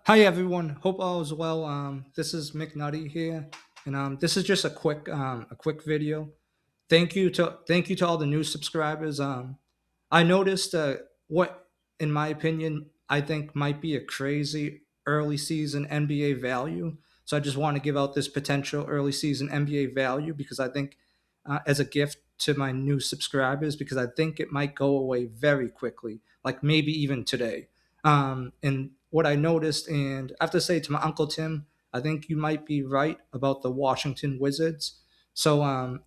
Hi everyone. Hope all is well. This is McNutty here, and this is just a quick video. Thank you to all the new subscribers. I noticed what, in my opinion, I think might be a crazy early season NBA value. So I just want to give out this potential early season NBA value because I think, as a gift to my new subscribers, because I think it might go away very quickly, like maybe even today. And what I noticed, and I have to say to my uncle Tim, I think you might be right about the Washington Wizards. So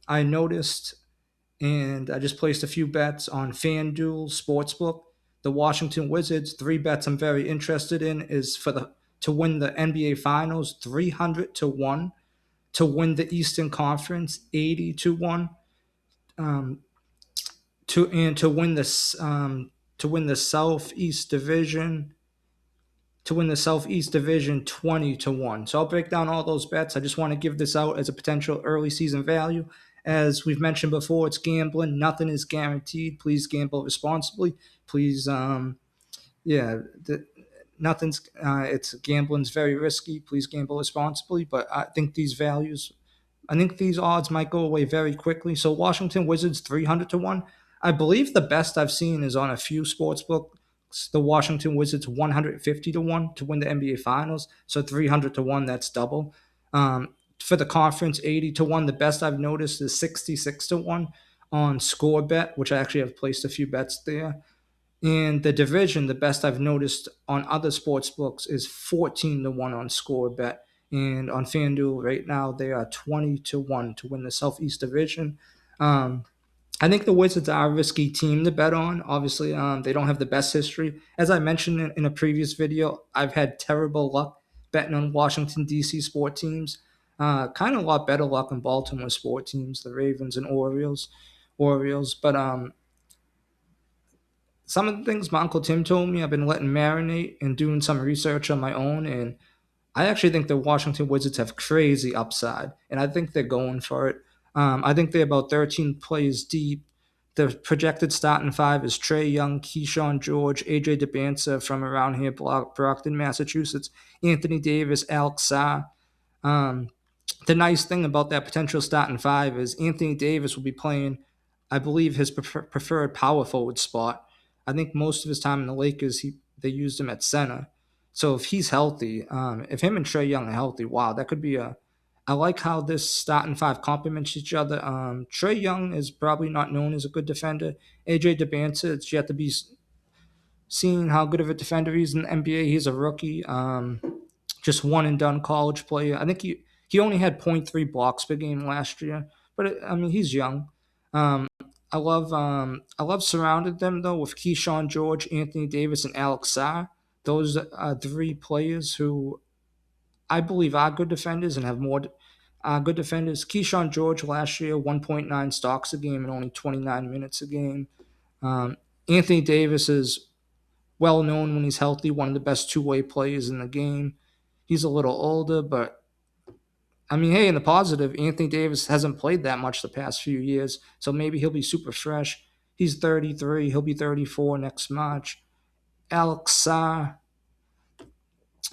I noticed, and I just placed a few bets on Fanduel Sportsbook. The Washington Wizards, three bets I'm very interested in is for the to win the NBA Finals, 300 to 1, to win the Eastern Conference, 80 to 1, um, to win the Southeast Division, 20 to 1. So I'll break down all those bets. I just want to give this out as a potential early season value. As we've mentioned before, it's gambling. Nothing is guaranteed. Please gamble responsibly. Please, yeah, nothing's. It's gambling's very risky. Please gamble responsibly. But I think these odds might go away very quickly. So Washington Wizards 300 to 1. I believe the best I've seen is on a few sports books. The Washington Wizards 150 to 1 to win the NBA Finals. So 300 to 1, that's double. For the conference, 80 to 1. The best I've noticed is 66 to 1 on Score Bet, which I actually have placed a few bets there. In the division, the best I've noticed on other sports books is 14 to 1 on Score Bet. And on FanDuel right now, they are 20 to 1 to win the Southeast Division. Um, I think the Wizards are a risky team to bet on. Obviously, they don't have the best history. As I mentioned in a previous video, I've had terrible luck betting on Washington, D.C. sport teams. Kind of a lot better luck on Baltimore sport teams, the Ravens and Orioles. But some of the things my Uncle Tim told me, I've been letting marinate and doing some research on my own. And I actually think the Washington Wizards have crazy upside, and I think they're going for it. I think they're about 13 players deep. The projected starting five is Trey Young, Keyshawn George, AJ DeBanza from around here, Brockton, Massachusetts, Anthony Davis, Alex Sarr. Um, the nice thing about that potential starting five is Anthony Davis will be playing, I believe, his preferred power forward spot. I think most of his time in the Lakers, they used him at center. So if he's healthy, if him and Trey Young are healthy, wow, that could be a. I like how this starting five complements each other. Trey Young is probably not known as a good defender. AJ DeBanza, it's yet to be seen how good of a defender he is in the NBA. He's a rookie. Just one and done college player. I think he only had point 0.3 blocks per game last year, but I mean he's young. Um, I love surrounded them though with Keyshawn George, Anthony Davis, and Alex Sarr. Those are three players who I believe are good defenders and have more good defenders. Keyshawn George last year 1.9 stocks a game and only 29 minutes a game. Um, Anthony Davis is well known when he's healthy, one of the best two-way players in the game. He's a little older, but I mean, hey, in the positive, Anthony Davis hasn't played that much the past few years, so maybe he'll be super fresh. He's 33, he'll be 34 next March. Alex Sarr,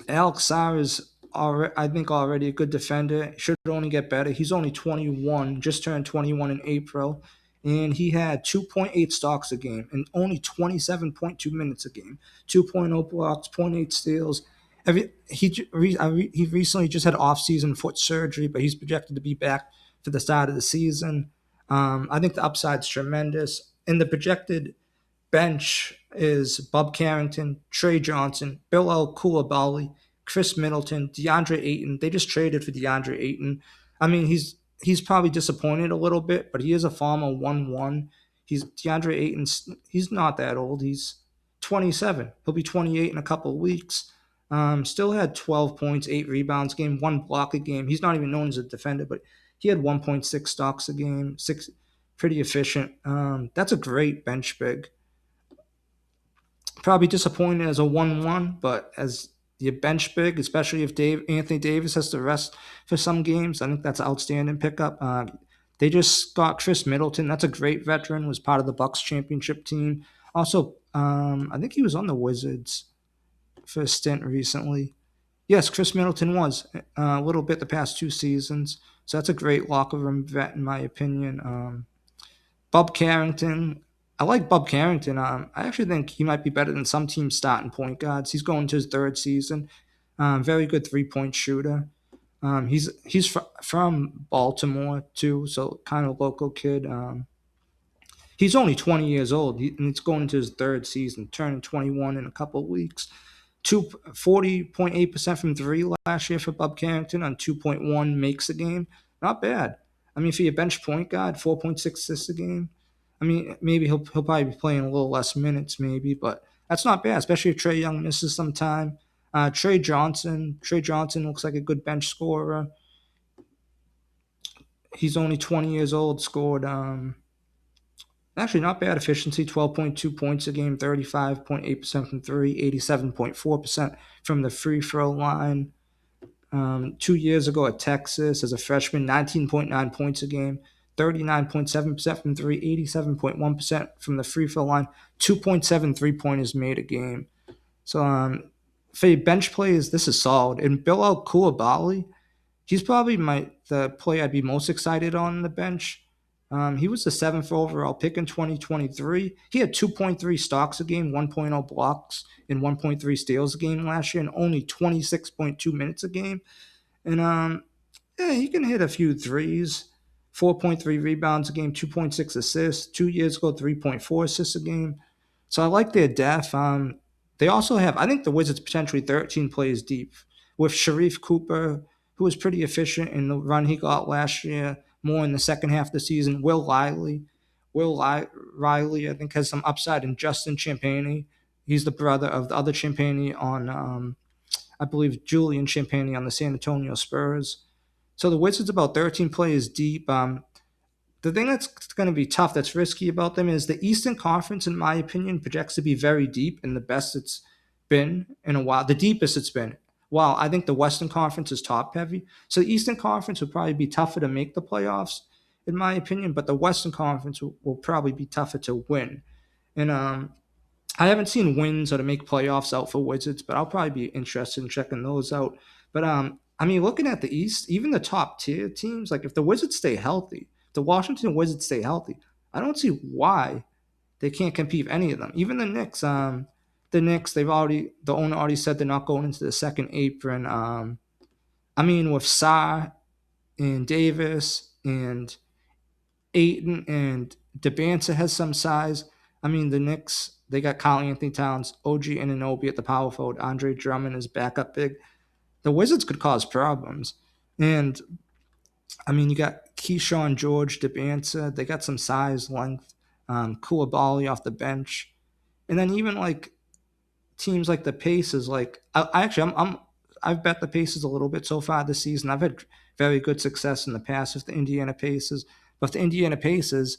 Alex Sarr is I think already a good defender. Should only get better. He's only 21, just turned 21 in April, and he had 2.8 stocks a game and only 27.2 minutes a game. 2.0 blocks, zero point 0.8 steals. He recently just had off-season foot surgery, but he's projected to be back for the start of the season. I think the upside's tremendous, and the projected bench is Bob Carrington, Trey Johnson, Bill L. Koulibaly, Chris Middleton, DeAndre Ayton. They just traded for DeAndre Ayton. I mean, he's probably disappointed a little bit, but he is a former 1-1. He's DeAndre Ayton's. He's not that old. He's 27. He'll be 28 in a couple of weeks. Still had 12 points, 8 rebounds a game, one block a game. He's not even known as a defender, but he had 1.6 stocks a game, pretty efficient. That's a great bench big. Probably disappointed as a 1-1, but as your bench big, especially if Anthony Davis has to rest for some games, I think that's an outstanding pickup. They just got Chris Middleton. That's a great veteran. Was part of the Bucks championship team. Also, I think he was on the Wizards for a stint recently. Yes, Chris Middleton was a little bit the past 2 seasons, so that's a great locker room vet in my opinion. Bob Carrington, I like Bob Carrington. I actually think he might be better than some teams starting point guards. He's going to his third season. Very good 3-point shooter. From Baltimore too, so kind of local kid. He's only 20 years old, and he's going into his third season, turning 21 in a couple of weeks. 40.8% from three last year for Bob Carrington on 2.1 makes a game. Not bad. I mean, for your bench point guard, 4.6 assists a game. I mean, maybe he'll probably be playing a little less minutes, maybe, but that's not bad, especially if Trey Young misses some time. Trey Johnson looks like a good bench scorer. He's only 20 years old, scored actually not bad efficiency, 12.2 points a game, 35.8% from three, 87.4% from the free throw line. 2 years ago at Texas as a freshman, 19.9 points a game, 39.7% from three, 87.1% from the free throw line, 2.7 pointers made a game. So for your bench players, this is solid. And Bilal Koulibaly, he's probably the player I'd be most excited on the bench. He was the seventh overall pick in 2023. He had 2.3 stocks a game, 1.0 blocks, and 1.3 steals a game last year, and only 26.2 minutes a game. And yeah, he can hit a few threes. 4.3 rebounds a game, 2.6 assists. 2 years ago, 3.4 assists a game. So I like their depth. They also have, I think the Wizards potentially 13 players deep with Sharif Cooper, who was pretty efficient in the run he got last year, more in the second half of the season. Riley, I think, has some upside. And Justin Champagnie, he's the brother of the other Champagnie on, I believe, Julian Champagnie on the San Antonio Spurs. So the Wizards about 13 players deep. The thing that's going to be tough, that's risky about them, is the Eastern Conference, in my opinion, projects to be very deep and the best it's been in a while, the deepest it's been. While I think the Western Conference is top heavy. So the Eastern Conference would probably be tougher to make the playoffs, in my opinion, but the Western Conference will probably be tougher to win. And I haven't seen wins or to make playoffs out for Wizards, but I'll probably be interested in checking those out. But I mean, looking at the East, even the top tier teams, like if the Wizards stay healthy, if the Washington Wizards stay healthy, I don't see why they can't compete with any of them. Even the Knicks, the owner already said they're not going into the second apron. I mean, with Sarr and Davis and Aiton and Debanza has some size. I mean, the Knicks, they got Kyle Anthony Towns, OG Anunoby at the power forward, Andre Drummond is backup big. The Wizards could cause problems. And, I mean, you got Keyshawn George, Debanza. They got some size, length. Koulibaly off the bench. And then even, like, teams like the Pacers, like, I've bet the Pacers a little bit so far this season. I've had very good success in the past with the Indiana Pacers. But the Indiana Pacers,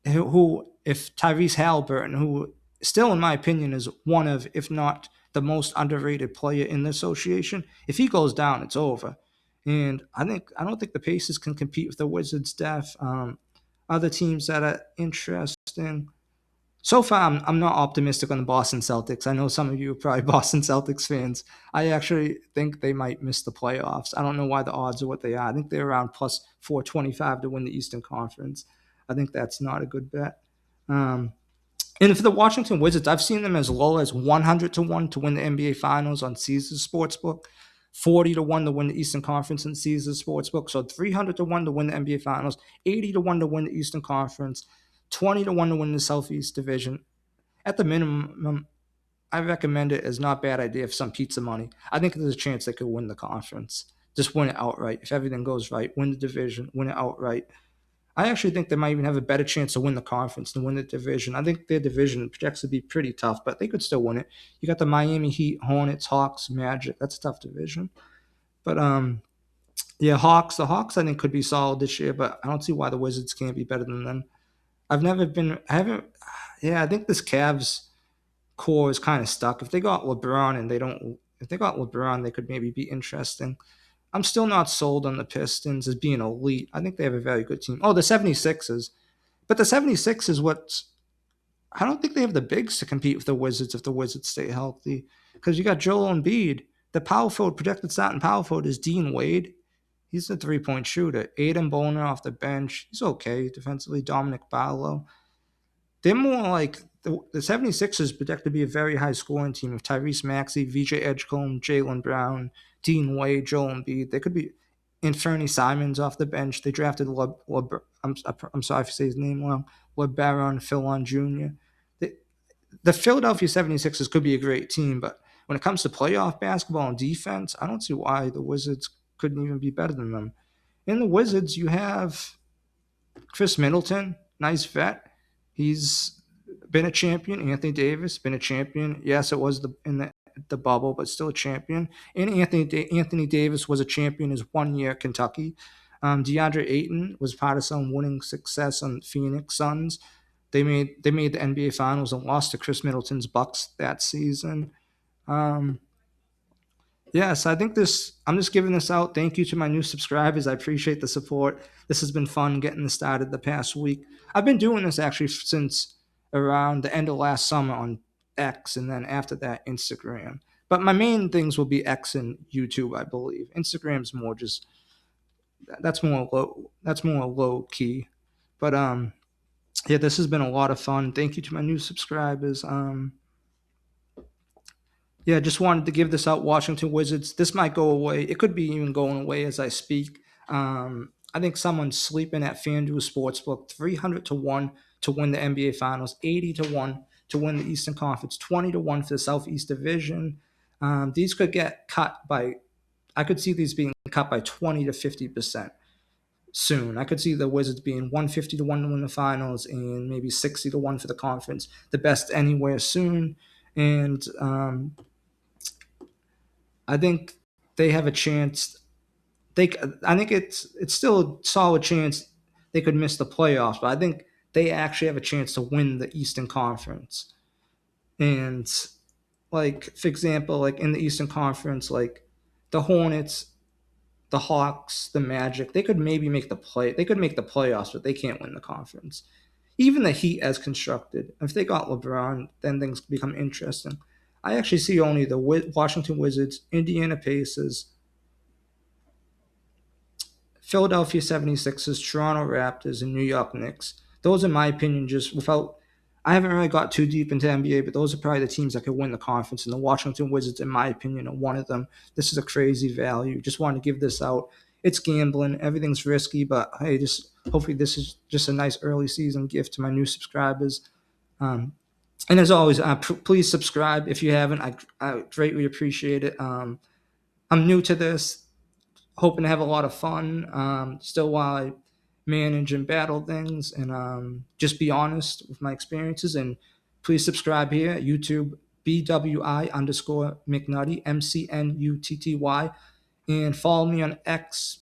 who if Tyrese Halliburton, who still in my opinion is one of, if not the most underrated player in the association, if he goes down, it's over. And I don't think the Pacers can compete with the Wizards' depth. Other teams that are interesting. So far, I'm not optimistic on the Boston Celtics. I know some of you are probably Boston Celtics fans. I actually think they might miss the playoffs. I don't know why the odds are what they are. I think they're around plus 425 to win the Eastern Conference. I think that's not a good bet. Um, and for the Washington Wizards, I've seen them as low as 100 to 1 to win the NBA Finals on Caesars Sportsbook, 40 to 1 to win the Eastern Conference in Caesars Sportsbook, so 300 to 1 to win the NBA Finals, 80 to 1 to win the Eastern Conference, 20 to 1 to win the Southeast Division. At the minimum, I recommend it as not a bad idea for some pizza money. I think there's a chance they could win the conference. Just win it outright. If everything goes right, win the division, win it outright. I actually think they might even have a better chance to win the conference than win the division. I think their division projects to be pretty tough, but they could still win it. You got the Miami Heat, Hornets, Hawks, Magic. That's a tough division. But yeah, Hawks. The Hawks I think could be solid this year, but I don't see why the Wizards can't be better than them. I haven't. Yeah, I think this Cavs core is kind of stuck. If they got LeBron and they don't, if they got LeBron, they could maybe be interesting. I'm still not sold on the Pistons as being elite. I think they have a very good team. Oh, the 76ers. But the 76ers, I don't think they have the bigs to compete with the Wizards if the Wizards stay healthy. Because you got Joel Embiid. The power forward, projected starting power forward is Dean Wade. He's a 3-point shooter. Aiden Boner off the bench. He's okay defensively. Dominic Barlow. They're more like the 76ers project to be a very high scoring team of Tyrese Maxey, VJ Edgecombe, Jalen Brown, Dean Wade, Joel Embiid. They could be Inferny Simons off the bench. They drafted I'm sorry if I say his name wrong. LeBaron Philon Jr. The Philadelphia 76ers could be a great team, but when it comes to playoff basketball and defense, I don't see why the Wizards couldn't even be better than them. In the Wizards, you have Chris Middleton, nice vet. He's been a champion. Anthony Davis, been a champion. Yes, it was the bubble, but still a champion. And Anthony Davis was a champion his 1 year at Kentucky. DeAndre Ayton was part of some winning success on Phoenix Suns. They made the NBA Finals and lost to Chris Middleton's Bucks that season. Um, Yes, I think this. I'm just giving this out. Thank you to my new subscribers. I appreciate the support. This has been fun getting this started the past week. I've been doing this actually since around the end of last summer on X, and then after that Instagram. But my main things will be X and YouTube, I believe. Instagram's more just that's more low. That's more low key. But yeah, this has been a lot of fun. Thank you to my new subscribers. Yeah, just wanted to give this out. Washington Wizards. This might go away. It could be even going away as I speak. I think someone's sleeping at Fanduel Sportsbook. 300 to 1 to win the NBA Finals. 80 to 1 to win the Eastern Conference. 20 to 1 for the Southeast Division. These could get cut by. I could see these being cut by 20 to 50% soon. I could see the Wizards being 150 to 1 to win the Finals and maybe 60 to 1 for the conference. The best anywhere soon. And I think they have a chance. I think it's still a solid chance they could miss the playoffs, but I think they actually have a chance to win the Eastern Conference. And like for example, like in the Eastern Conference, like the Hornets, the Hawks, the Magic, they could maybe make the play. They could make the playoffs, but they can't win the conference. Even the Heat, as constructed, if they got LeBron, then things become interesting. I actually see only the Washington Wizards, Indiana Pacers, Philadelphia 76ers, Toronto Raptors, and New York Knicks. Those, in my opinion, just without. I haven't really got too deep into NBA, but those are probably the teams that could win the conference. And the Washington Wizards, in my opinion, are one of them. This is a crazy value. Just wanted to give this out. It's gambling. Everything's risky, but hey, just hopefully this is just a nice early season gift to my new subscribers. Um, and as always, please subscribe if you haven't. I greatly appreciate it. I'm new to this, hoping to have a lot of fun still while I manage and battle things and just be honest with my experiences. And please subscribe here at YouTube, BWI_McNutty, MCNUTTY, and follow me on X,